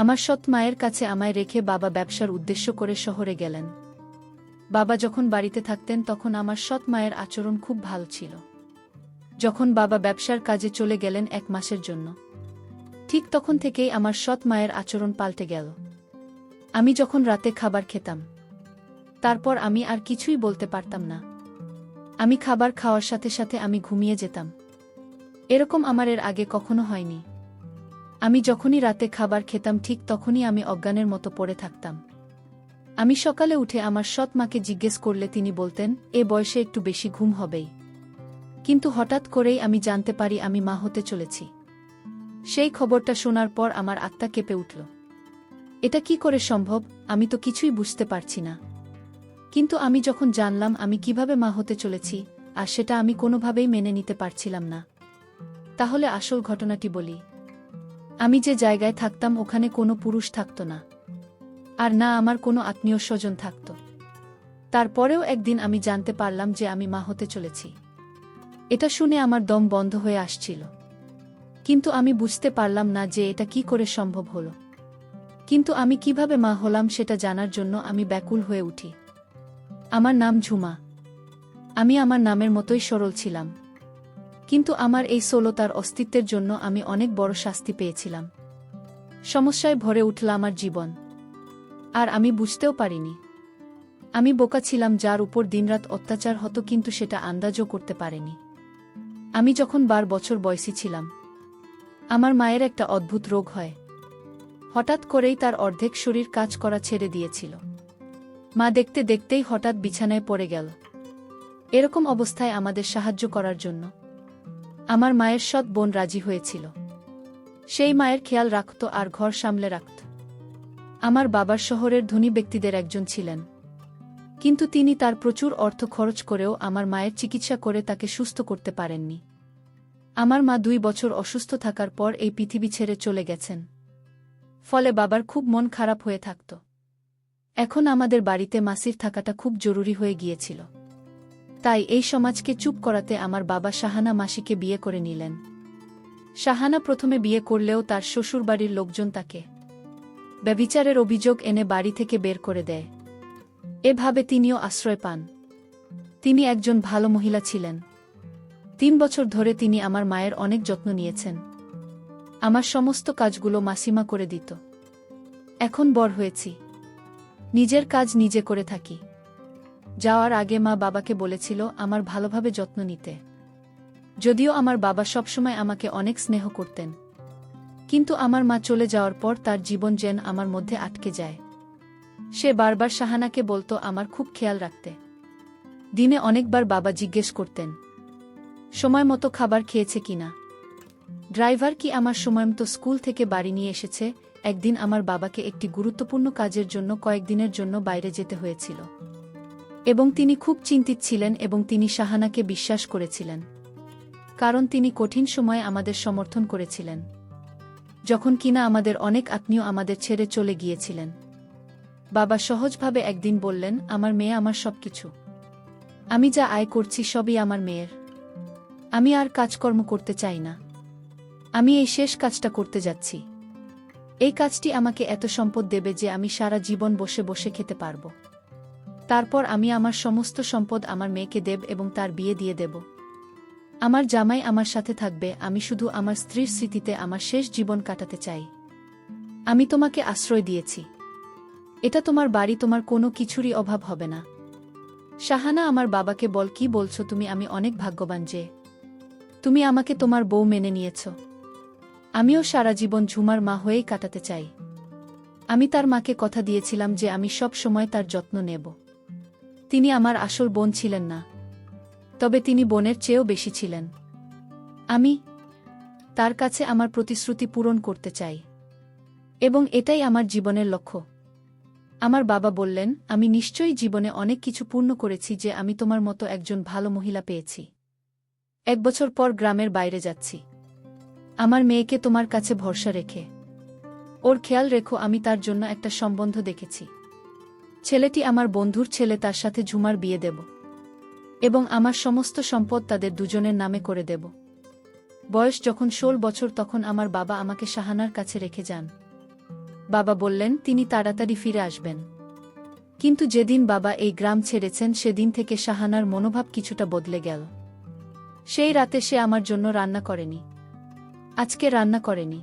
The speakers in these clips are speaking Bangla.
আমার সৎ মায়ের কাছে আমায় রেখে বাবা ব্যবসার উদ্দেশ্য করে শহরে গেলেন। বাবা যখন বাড়িতে থাকতেন তখন আমার সৎ মায়ের আচরণ খুব ভালো ছিল। যখন বাবা ব্যবসার কাজে চলে গেলেন 1 মাসের জন্য, ঠিক তখন থেকেই আমার সৎ মায়ের আচরণ পাল্টে গেল। আমি যখন রাতে খাবার খেতাম, তারপর আমি আর কিছুই বলতে পারতাম না। আমি খাবার খাওয়ার সাথে সাথে আমি ঘুমিয়ে যেতাম। এরকম আমার এর আগে কখনো হয়নি। আমি যখনই রাতে খাবার খেতাম ঠিক তখনই আমি অজ্ঞানের মতো পড়ে থাকতাম। আমি সকালে উঠে আমার সৎ মাকে জিজ্ঞেস করলে তিনি বলতেন, এ বয়সে একটু বেশি ঘুম হবেই। কিন্তু হঠাৎ করেই আমি জানতে পারি আমি মা হতে চলেছি। সেই খবরটা শোনার পর আমার আত্মা কেঁপে উঠল। এটা কি করে সম্ভব? আমি তো কিছুই বুঝতে পারছি না। কিন্তু আমি যখন জানলাম আমি কিভাবে মা হতে চলেছি, আর সেটা আমি কোনোভাবেই মেনে নিতে পারছিলাম না। তাহলে আসল ঘটনাটি বলি। আমি যে জায়গায় থাকতাম ওখানে কোনো পুরুষ থাকত না, আর না আমার কোনো আত্মীয় স্বজন থাকত। তারপরেও একদিন আমি জানতে পারলাম যে আমি মা হতে চলেছি। এটা শুনে আমার দম বন্ধ হয়ে আসছিল। কিন্তু আমি বুঝতে পারলাম না যে এটা কি করে সম্ভব হলো। কিন্তু আমি কিভাবে মা হলাম সেটা জানার জন্য আমি ব্যাকুল হয়ে উঠি। আমার নাম ঝুমা। আমি আমার নামের মতোই সরল ছিলাম। কিন্তু আমার এই সরলতার অস্তিত্বের জন্য আমি অনেক বড় শাস্তি পেয়েছিলাম। সমস্যায় ভরে উঠল আমার জীবন। আর আমি বুঝতেও পারিনি। আমি বোকা ছিলাম যার উপর দিনরাত অত্যাচার হতো, কিন্তু সেটা আন্দাজও করতে পারেনি। আমি যখন 12 বছর বয়সী ছিলাম, আমার মায়ের একটা অদ্ভুত রোগ হয়। হঠাৎ করেই তার অর্ধেক শরীর কাজ করা ছেড়ে দিয়েছিল। মা দেখতে দেখতেই হঠাৎ বিছানায় পড়ে গেল। এরকম অবস্থায় আমাদের সাহায্য করার জন্য আমার মায়ের সৎ বোন রাজি হয়েছিল। সেই মায়ের খেয়াল রাখত আর ঘর সামলে রাখত। আমার বাবার শহরের ধনী ব্যক্তিদের একজন ছিলেন, কিন্তু তিনি তার প্রচুর অর্থ খরচ করেও আমার মায়ের চিকিৎসা করে তাকে সুস্থ করতে পারেননি। আমার মা 2 বছর অসুস্থ থাকার পর এই পৃথিবী ছেড়ে চলে গেছেন। ফলে বাবার খুব মন খারাপ হয়ে থাকত। এখন আমাদের বাড়িতে মাসির থাকাটা খুব জরুরি হয়ে গিয়েছিল। তাই এই সমাজকে চুপ করাতে আমার বাবা শাহানা মাসিকে বিয়ে করে নিলেন। শাহানা প্রথমে বিয়ে করলেও তার শ্বশুরবাড়ির লোকজন তাকে ব্যভিচারের অভিযোগ এনে বাড়ি থেকে বের করে দেয়। এভাবে তিনিও আশ্রয় পান। তিনি একজন ভালো মহিলা ছিলেন। 3 বছর ধরে তিনি আমার মায়ের অনেক যত্ন নিয়েছেন। আমার সমস্ত কাজগুলো মাসিমা করে দিত। এখন বড় হয়েছি, নিজের কাজ নিজে করে থাকি। যাওয়ার আগে মা বাবাকে বলেছিল আমার ভালোভাবে যত্ন নিতে। যদিও আমার বাবা সবসময় আমাকে অনেক স্নেহ করতেন, কিন্তু আমার মা চলে যাওয়ার পর তার জীবন যেন আমার মধ্যে আটকে যায়। সে বারবার শাহানাকে বলতো আমার খুব খেয়াল রাখতে। দিনে অনেকবার বাবা জিজ্ঞেস করতেন সময় মতো খাবার খেয়েছে কিনা, ড্রাইভার কি আমার সময়মতো স্কুল থেকে বাড়ি নিয়ে এসেছে। একদিন আমার বাবাকে একটি গুরুত্বপূর্ণ কাজের জন্য কয়েকদিনের জন্য বাইরে যেতে হয়েছিল, এবং তিনি খুব চিন্তিত ছিলেন এবং তিনি শাহানাকে বিশ্বাস করেছিলেন, কারণ তিনি কঠিন সময়ে আমাদের সমর্থন করেছিলেন, যখন কিনা আমাদের অনেক আত্মীয় আমাদের ছেড়ে চলে গিয়েছিলেন। বাবা সহজভাবে একদিন বললেন আমার মেয়ে আমার সবকিছু। আমি যা আয় করছি সবই আমার মেয়ের। আমি আর কাজকর্ম করতে চাই না। আমি এই শেষ কাজটা করতে যাচ্ছি। এই কাজটি আমাকে এত সম্পদ দেবে যে আমি সারা জীবন বসে বসে খেতে পারব। তারপর আমি আমার সমস্ত সম্পদ আমার মেয়েকে দেব এবং তার বিয়ে দিয়ে দেব। আমার জামাই আমার সাথে থাকবে। আমি শুধু আমার স্ত্রীর স্মৃতিতে আমার শেষ জীবন কাটাতে চাই। আমি তোমাকে আশ্রয় দিয়েছি। এটা তোমার বাড়ি, তোমার কোনো কিছুরই অভাব হবে না। শাহানা আমার বাবাকে বল কি বলছো তুমি? আমি অনেক ভাগ্যবান যে তুমি আমাকে তোমার বউ মেনে নিয়েছ। আমিও সারা জীবন ঝুমার মা হয়েই কাটাতে চাই। আমি তার মাকে কথা দিয়েছিলাম যে আমি সব সময় তার যত্ন নেব। তিনি আমার আসল বোন ছিলেন না, তবে তিনি বোনের চেয়েও বেশি ছিলেন। আমি তার কাছে আমার প্রতিশ্রুতি পূরণ করতে চাই, এবং এটাই আমার জীবনের লক্ষ্য। আমার বাবা বললেন আমি নিশ্চয়ই জীবনে অনেক কিছু পূর্ণ করেছি যে আমি তোমার মতো একজন ভালো মহিলা পেয়েছি। 1 বছর পর গ্রামের বাইরে যাচ্ছি। আমার মেয়েকে তোমার কাছে ভরসা রেখে ওর খেয়াল রেখো। আমি তার জন্য একটা সম্বন্ধ দেখেছি। ছেলেটি আমার বন্ধুর ছেলে, তার সাথে ঝুমার বিয়ে দেব এবং আমার সমস্ত সম্পদ তাদের দুজনের নামে করে দেব। বয়স যখন 16 বছর তখন আমার বাবা আমাকে শাহানার কাছে রেখে যান। বাবা বললেন তিনি তাড়াতাড়ি ফিরে আসবেন। কিন্তু যেদিন বাবা এই গ্রাম ছেড়েছেন সেদিন থেকে শাহানার মনোভাব কিছুটা বদলে গেল। সেই রাতে সে আমার জন্য রান্না করেনি। আজকে রান্না করেনি।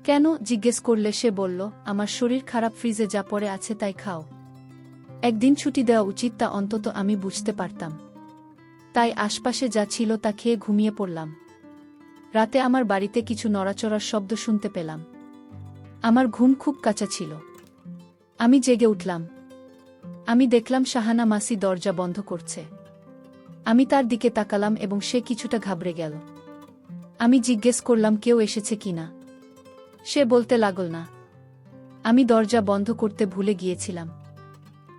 কেন জিজ্ঞেস করলে সে বলল, আমার শরীর খারাপ, ফ্রিজে যা পড়ে আছে তাই খাও। একদিন ছুটি দেওয়া উচিত, তা অন্তত আমি বুঝতে পারতাম। তাই আশপাশে যা ছিল তা খেয়ে ঘুমিয়ে পড়লাম। রাতে আমার বাড়িতে কিছু নড়াচড়ার শব্দ শুনতে পেলাম। আমার ঘুম খুব কাঁচা ছিল। আমি জেগে উঠলাম। আমি দেখলাম শাহানা মাসি দরজা বন্ধ করছে। আমি তার দিকে তাকালাম এবং সে কিছুটা ঘাবড়ে গেল। আমি জিজ্ঞেস করলাম কেউ এসেছে কিনা। সে বলতে লাগল না, আমি দরজা বন্ধ করতে ভুলে গিয়েছিলাম,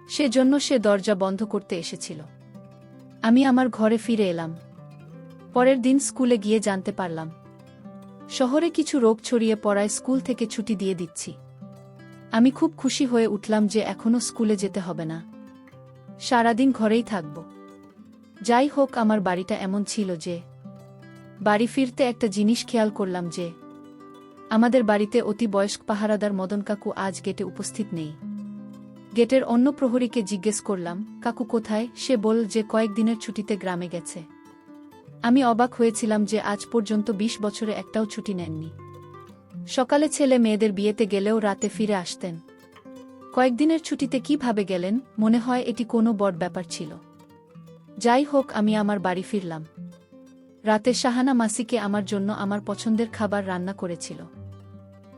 সেজন্য সে দরজা বন্ধ করতে এসেছিল। আমি আমার ঘরে ফিরে এলাম। পরের দিন স্কুলে গিয়ে জানতে পারলাম শহরে কিছু রোগ ছড়িয়ে পড়ায় স্কুল থেকে ছুটি দিয়ে দিচ্ছি। আমি খুব খুশি হয়ে উঠলাম যে এখনো স্কুলে যেতে হবে না, সারাদিন ঘরেই থাকব। যাই হোক, আমার বাড়িটা এমন ছিল যে বাড়ি ফিরতে একটা জিনিস খেয়াল করলাম যে আমাদের বাড়িতে অতি বয়স্ক পাহারাদার মদন কাকু আজ গেটে উপস্থিত নেই। গেটের অন্য প্রহরীকে জিজ্ঞেস করলাম, কাকু কোথায়? সে বলল যে কয়েকদিনের ছুটিতে গ্রামে গেছে। আমি অবাক হয়েছিলাম যে আজ পর্যন্ত 20 বছরে একটাও ছুটি নেননি। সকালে ছেলে মেয়েদের বিয়েতে গেলেও রাতে ফিরে আসতেন। কয়েকদিনের ছুটিতে কিভাবে গেলেন? মনে হয় এটি কোনো বড় ব্যাপার ছিল। যাই হোক, আমি আমার বাড়ি ফিরলাম। রাতে শাহানা মাসিকে আমার জন্য আমার পছন্দের খাবার রান্না করেছিল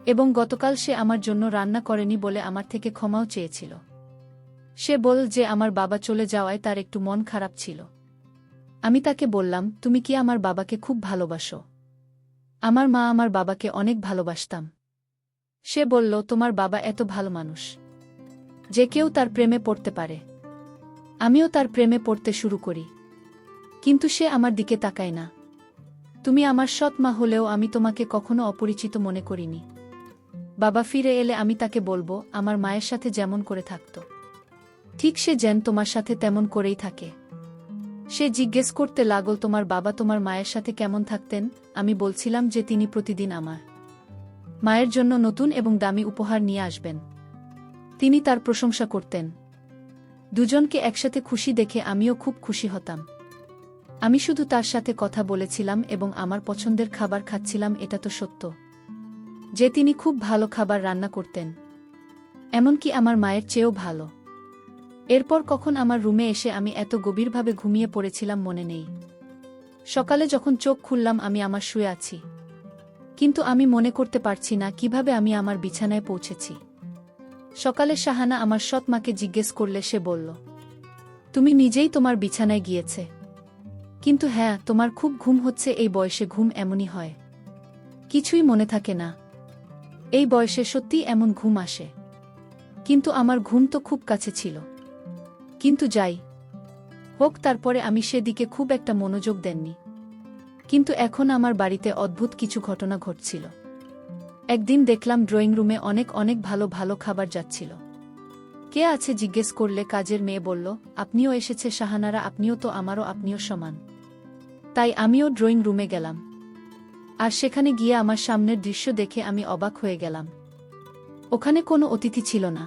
এবং গতকাল সে আমার জন্য রান্না করেনি বলে আমার থেকে ক্ষমাও চেয়েছিল। সে বলল যে আমার বাবা চলে যাওয়ায় তার একটু মন খারাপ ছিল। আমি তাকে বললাম, তুমি কি আমার বাবাকে খুব ভালোবাসো? আমার মা আমার বাবাকে অনেক ভালোবাসতাম। সে বলল, তোমার বাবা এত ভালো মানুষ যে কেউ তার প্রেমে পড়তে পারে। আমিও তার প্রেমে পড়তে শুরু করি, কিন্তু সে আমার দিকে তাকায় না। তুমি আমার সৎ মা হলেও আমি তোমাকে কখনো অপরিচিত মনে করিনি। বাবা ফিরে এলে আমি তাকে বলবো আমার মায়ের সাথে যেমন করে থাকত ঠিক সে যেন তোমার সাথে তেমন করেই থাকে। সে জিজ্ঞেস করতে লাগল, তোমার বাবা তোমার মায়ের সাথে কেমন থাকতেন? আমি বলছিলাম যে তিনি প্রতিদিন আমার মায়ের জন্য নতুন এবং দামি উপহার নিয়ে আসবেন। তিনি তার প্রশংসা করতেন। দুজনকে একসাথে খুশি দেখে আমিও খুব খুশি হতাম। আমি শুধু তার সাথে কথা বলেছিলাম এবং আমার পছন্দের খাবার খাচ্ছিলাম। এটা তো সত্য যে তিনি খুব ভালো খাবার রান্না করতেন, এমনকি আমার মায়ের চেয়েও ভালো। এরপর কখন আমার রুমে এসে আমি এত গভীরভাবে ঘুমিয়ে পড়েছিলাম মনে নেই। সকালে যখন চোখ খুললাম আমি আমার শুয়ে আছি, কিন্তু আমি মনে করতে পারছি না কিভাবে আমি আমার বিছানায় পৌঁছেছি। সকালে শাহানা আমার সৎ মাকে জিজ্ঞেস করলে সে বলল, তুমি নিজেই তোমার বিছানায় গিয়েছে। কিন্তু হ্যাঁ, তোমার খুব ঘুম হচ্ছে। এই বয়সে ঘুম এমনই হয়, কিছুই মনে থাকে না। এই বয়সে সত্যিই এমন ঘুম আসে। কিন্তু আমার ঘুম তো খুব কাছে ছিল। কিন্তু যাই হোক, তারপরে আমি সেদিকে খুব একটা মনোযোগ দেননি। কিন্তু এখন আমার বাড়িতে অদ্ভুত কিছু ঘটনা ঘটছিল। একদিন দেখলাম ড্রয়িং রুমে অনেক অনেক ভালো ভালো খাবার যাচ্ছিল। কে আছে জিজ্ঞেস করলে কাজের মেয়ে বলল, আপনিও এসেছে শাহানারা, আপনিও তো আমারও, আপনিও সমান। তাই আমিও ড্রয়িং রুমে গেলাম। আর সেখানে গিয়ে আমার সামনের দৃশ্য দেখে আমি অবাক হয়ে গেলাম। ওখানে কোনো অতিথি ছিল না,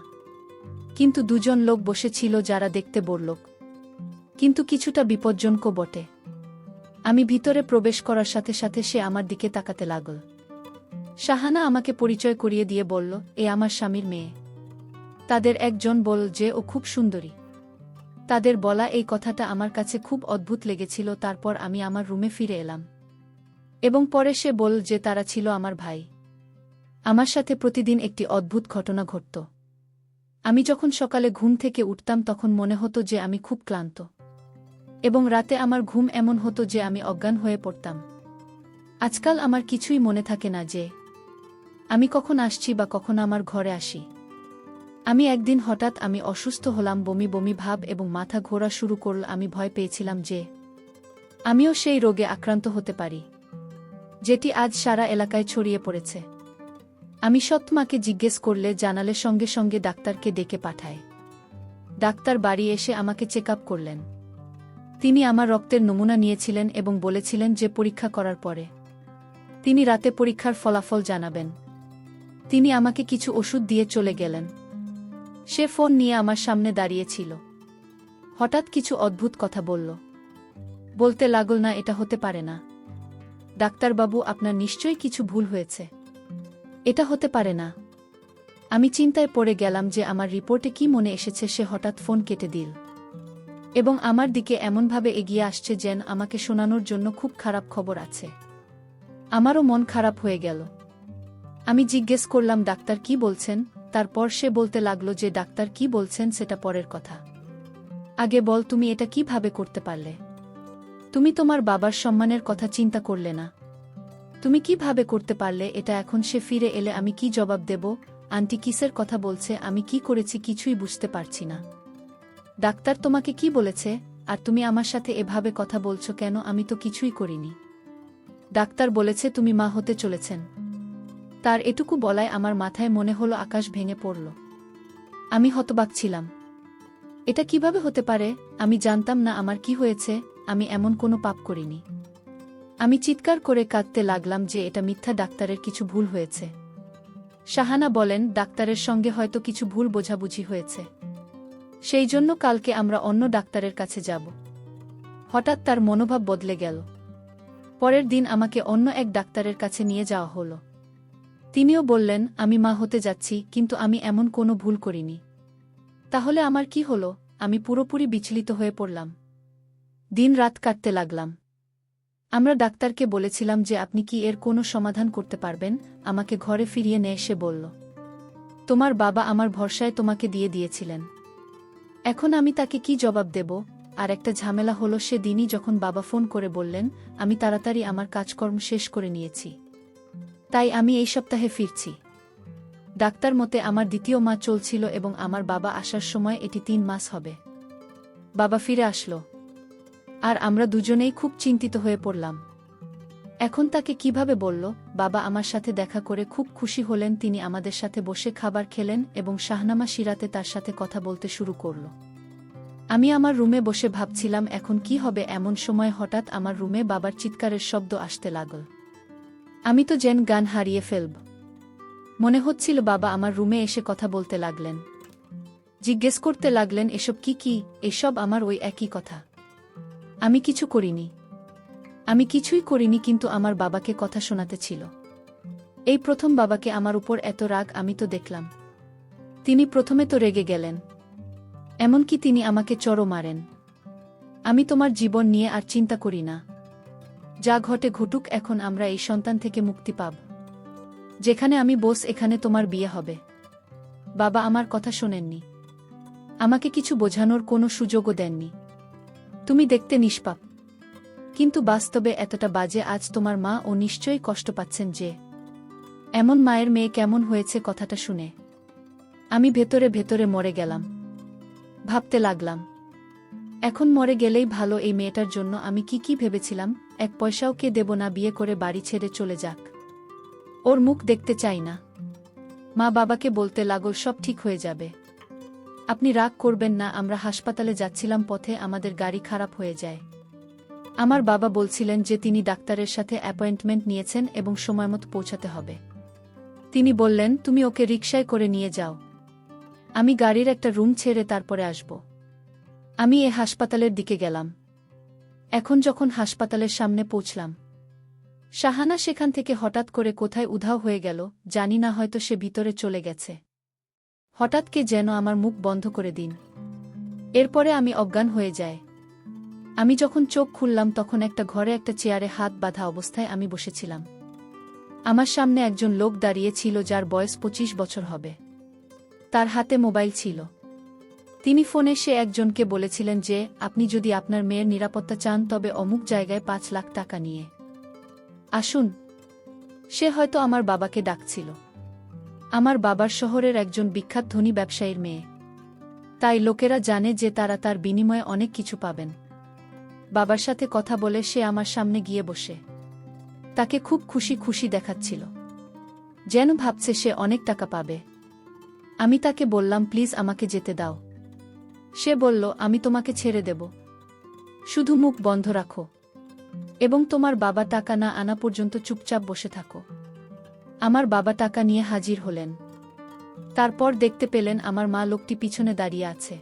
কিন্তু দুজন লোক বসেছিল যারা দেখতে বড়লোক, কিন্তু কিছুটা বিপজ্জনকও বটে। আমি ভিতরে প্রবেশ করার সাথে সাথে সে আমার দিকে তাকাতে লাগল। শাহানা আমাকে পরিচয় করিয়ে দিয়ে বলল, এ আমার স্বামীর মেয়ে। তাদের একজন বলল যে ও খুব সুন্দরী। তাদের বলা এই কথাটা আমার কাছে খুব অদ্ভুত লেগেছিল। তারপর আমি আমার রুমে ফিরে এলাম এবং পরে সে বলল যে তারা ছিল আমার ভাই। আমার সাথে প্রতিদিন একটি অদ্ভুত ঘটনা ঘটত। আমি যখন সকালে ঘুম থেকে উঠতাম তখন মনে হতো যে আমি খুব ক্লান্ত, এবং রাতে আমার ঘুম এমন হতো যে আমি অজ্ঞান হয়ে পড়তাম। আজকাল আমার কিছুই মনে থাকে না যে আমি কখন আসছি বা কখন আমার ঘরে আসি। আমি একদিন হঠাৎ আমি অসুস্থ হলাম, বমি বমি ভাব এবং মাথা ঘোরা শুরু করল। আমি ভয় পেয়েছিলাম যে আমিও সেই রোগে আক্রান্ত হতে পারি যেটি আজ সারা এলাকায় ছড়িয়ে পড়েছে। আমি সৎ মাকে জিজ্ঞেস করলে জানালে সঙ্গে সঙ্গে ডাক্তারকে ডেকে পাঠায়। ডাক্তার বাড়ি এসে আমাকে চেক আপ করলেন। তিনি আমার রক্তের নমুনা নিয়েছিলেন এবং বলেছিলেন যে পরীক্ষা করার পরে তিনি রাতে পরীক্ষার ফলাফল জানাবেন। তিনি আমাকে কিছু ওষুধ দিয়ে চলে গেলেন। সে ফোন নিয়ে আমার সামনে দাঁড়িয়েছিল। হঠাৎ কিছু অদ্ভুত কথা বলল। বলতে লাগল, না, এটা হতে পারে না। ডাক্তারবাবু, আপনার নিশ্চয়ই কিছু ভুল হয়েছে। এটা হতে পারে না। আমি চিন্তায় পড়ে গেলাম যে আমার রিপোর্টে কি মনে এসেছে। সে হঠাৎ ফোন কেটে দিল এবং আমার দিকে এমনভাবে এগিয়ে আসছে যেন আমাকে শোনানোর জন্য খুব খারাপ খবর আছে। আমারও মন খারাপ হয়ে গেল। আমি জিজ্ঞেস করলাম, ডাক্তার কি বলছেন? তারপর সে বলতে লাগলো যে ডাক্তার কি বলছেন সেটা পরের কথা। আগে বল, তুমি এটা কিভাবে করতে পারলে? তুমি তোমার বাবার সম্মানের কথা চিন্তা করলে না? তুমি কিভাবে করতে পারলে এটা? এখন সে ফিরে এলে আমি কি জবাব দেব? আন্টি কিসের কথা বলছে? আমি কি করেছি কিছুই বুঝতে পারছি না। ডাক্তার তোমাকে কি বলেছে? আর তুমি আমার সাথে এভাবে কথা বলছো কেন? আমি তো কিছুই করিনি। ডাক্তার বলেছে তুমি মা হতে চলেছেন। তার এটুকু বলায় আমার মাথায় মনে হলো আকাশ ভেঙে পড়ল। আমি হতবাক ছিলাম। এটা কিভাবে হতে পারে? আমি জানতাম না আমার কি হয়েছে। আমি এমন কোনো পাপ করিনি। আমি চিৎকার করে কাঁদতে লাগলাম যে এটা মিথ্যা, ডাক্তারের কিছু ভুল হয়েছে। শাহানা বলেন, ডাক্তারের সঙ্গে হয়তো কিছু ভুল বোঝাবুঝি হয়েছে, সেই জন্য কালকে আমরা অন্য ডাক্তারের কাছে যাব। হঠাৎ তার মনোভাব বদলে গেল। পরের দিন আমাকে অন্য এক ডাক্তারের কাছে নিয়ে যাওয়া হলো। তিনিও বললেন, আমি মা হতে যাচ্ছি, কিন্তু আমি এমন কোনো ভুল করিনি। তাহলে আমার কি হলো? আমি পুরোপুরি বিচলিত হয়ে পড়লাম। দিন রাত কাটতে লাগলাম। আমরা ডাক্তারকে বলেছিলাম যে আপনি কি এর কোনো সমাধান করতে পারবেন? আমাকে ঘরে ফিরিয়ে নিয়ে এসে বলল, তোমার বাবা আমার ভরসায় তোমাকে দিয়ে দিয়েছিলেন। এখন আমি তাকে কি জবাব দেব? আর একটা ঝামেলা হলো, সে দিনই যখন বাবা ফোন করে বললেন, আমি তাড়াতাড়ি আমার কাজকর্ম শেষ করে নিয়েছি, তাই আমি এই সপ্তাহে ফিরছি। ডাক্তার মতে আমার দ্বিতীয় মাস চলছিল এবং আমার বাবা আসার সময় এটি 3 মাস হবে। বাবা ফিরে আসলো আর আমরা দুজনেই খুব চিন্তিত হয়ে পড়লাম। এখন তাকে কিভাবে বলল? বাবা আমার সাথে দেখা করে খুব খুশি হলেন। তিনি আমাদের সাথে বসে খাবার খেলেন এবং শাহনামা সিরাতে তার সাথে কথা বলতে শুরু করল। আমি আমার রুমে বসে ভাবছিলাম এখন কি হবে। এমন সময় হঠাৎ আমার রুমে বাবার চিৎকারের শব্দ আসতে লাগল। আমি তো যেন গান হারিয়ে ফেলব। মনে হচ্ছিল বাবা আমার রুমে এসে কথা বলতে লাগলেন। জিজ্ঞেস করতে লাগলেন, এসব কি? এসব আমার ওই একই কথা। আমি কিছু করিনি। আমি কিছুই করিনি, কিন্তু আমার বাবাকে কথা শোনাতে ছিল। এই প্রথম বাবাকে আমার উপর এত রাগ আমি তো দেখলাম। তিনি প্রথমে তো রেগে গেলেন, এমনকি তিনি আমাকে চড়ও মারেন। আমি তোমার জীবন নিয়ে আর চিন্তা করি না। যা ঘটে ঘটুক, এখন আমরা এই সন্তান থেকে মুক্তি পাব। যেখানে আমি বস, এখানে তোমার বিয়ে হবে। বাবা আমার কথা শোনেননি। আমাকে কিছু বোঝানোর কোনো সুযোগও দেননি। তুমি দেখতে নিষ্পাপ, কিন্তু বাস্তবে এতটা বাজে। আজ তোমার মা ও নিশ্চয়ই কষ্ট পাচ্ছেন যে এমন মায়ের মেয়ে কেমন হয়েছে কথাটা শুনে। আমি ভেতরে ভেতরে মরে গেলাম। ভাবতে লাগলাম, এখন মরে গেলেই ভালো। এই মেয়েটার জন্য আমি কি ভেবেছিলাম। 1 পয়সাও কে দেব না, বিয়ে করে বাড়ি ছেড়ে চলে যাক। ওর মুখ দেখতে চাই না। মা বাবাকে বলতে লাগল, সব ঠিক হয়ে যাবে, আপনি রাগ করবেন না। আমরা হাসপাতালে যাচ্ছিলাম, পথে আমাদের গাড়ি খারাপ হয়ে যায়। আমার বাবা বলছিলেন যে তিনি ডাক্তারের সাথে অ্যাপয়েন্টমেন্ট নিয়েছেন এবং সময়মতো পৌঁছাতে হবে। তিনি বললেন, তুমি ওকে রিকশায় করে নিয়ে যাও, আমি গাড়ির একটা রুম ছেড়ে তারপরে আসব। আমি হাসপাতালের দিকে গেলাম। এখন যখন হাসপাতালের সামনে পৌঁছলাম, শাহানা সেখান থেকে হঠাৎ করে কোথায় উধাও হয়ে গেল জানি না, হয়তো সে ভিতরে চলে গেছে। হঠাৎ কে যেন আমার মুখ বন্ধ করে দিন। এরপরে আমি অজ্ঞান হয়ে যাই। আমি যখন চোখ খুললাম তখন একটা ঘরে একটা চেয়ারে হাত বাঁধা অবস্থায় আমি বসেছিলাম। আমার সামনে একজন লোক দাঁড়িয়ে ছিল যার বয়স 25 বছর হবে। তার হাতে মোবাইল ছিল। তিনি ফোনে সে একজনকে বলেছিলেন যে আপনি যদি আপনার মেয়ের নিরাপত্তা চান তবে অমুক জায়গায় 5 লাখ টাকা নিয়ে আসুন। সে হয়তো আমার বাবাকে ডাকছিল। আমার বাবার শহরের একজন বিখ্যাত ধনী ব্যবসায়ীর মেয়ে, তাই লোকেরা জানে যে তারা তার বিনিময়ে অনেক কিছু পাবেন। বাবার সাথে কথা বলে সে আমার সামনে গিয়ে বসে তাকে খুব খুশি খুশি দেখাচ্ছিল, যেন ভাবছে সে অনেক টাকা পাবে। আমি তাকে বললাম, প্লিজ আমাকে যেতে দাও। সে বলল, আমি তোমাকে ছেড়ে দেব, শুধু মুখ বন্ধ রাখো এবং তোমার বাবা টাকা না আনা পর্যন্ত চুপচাপ বসে থাকো। আমার বাবা টাকা নিয়ে হাজির হলেন। তারপর দেখতে পেলেন আমার মা লোকটি পিছনে দাঁড়িয়ে আছে।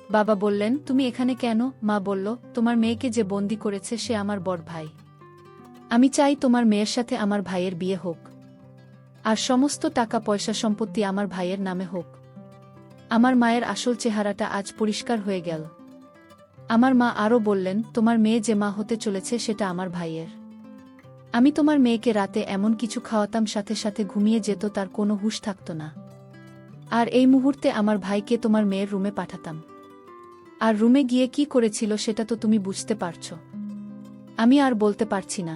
বাবা বললেন, তুমি এখানে কেন? মা বলল, তোমার মেয়েকে যে বন্দি করেছে সে আমার বড় ভাই। আমি চাই তোমার মেয়ের সাথে আমার ভাইয়ের বিয়ে হোক, আর সমস্ত টাকা পয়সা সম্পত্তি আমার ভাইয়ের নামে হোক। আমার মায়ের আসল চেহারাটা আজ পরিষ্কার হয়ে গেল। আমার মা আরও বললেন, তোমার মেয়ে যে মা হতে চলেছে সেটা আমার ভাইয়ের। আমি তোমার মেয়েকে রাতে এমন কিছু খাওয়াতাম সাথে সাথে ঘুমিয়ে যেত, তার কোনো হুঁশ থাকত না। আর এই মুহূর্তে আমার ভাইকে তোমার মেয়ের রুমে পাঠাতাম। আর রুমে গিয়ে কি করেছিল সেটা তো তুমি বুঝতে পারছ। আমি আর বলতে পারছি না।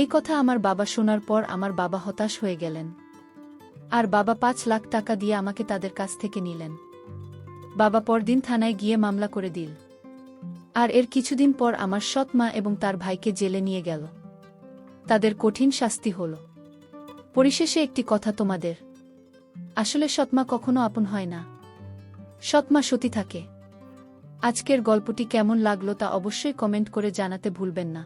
এই কথা আমার বাবা শোনার পর আমার বাবা হতাশ হয়ে গেলেন। আর বাবা 5 লাখ টাকা দিয়ে আমাকে তাদের কাছ থেকে নিলেন। বাবা পরদিন থানায় গিয়ে মামলা করে দিল। আর এর কিছুদিন পর আমার সৎ মা এবং তার ভাইকে জেলে নিয়ে গেল। তাদের কঠিন শাস্তি হল। পরিশেষে একটি কথা তোমাদের, আসলে সৎমা কখনো আপন হয় না, সৎমা সতী থাকে। আজকের গল্পটি কেমন লাগলো তা অবশ্যই কমেন্ট করে জানাতে ভুলবেন না।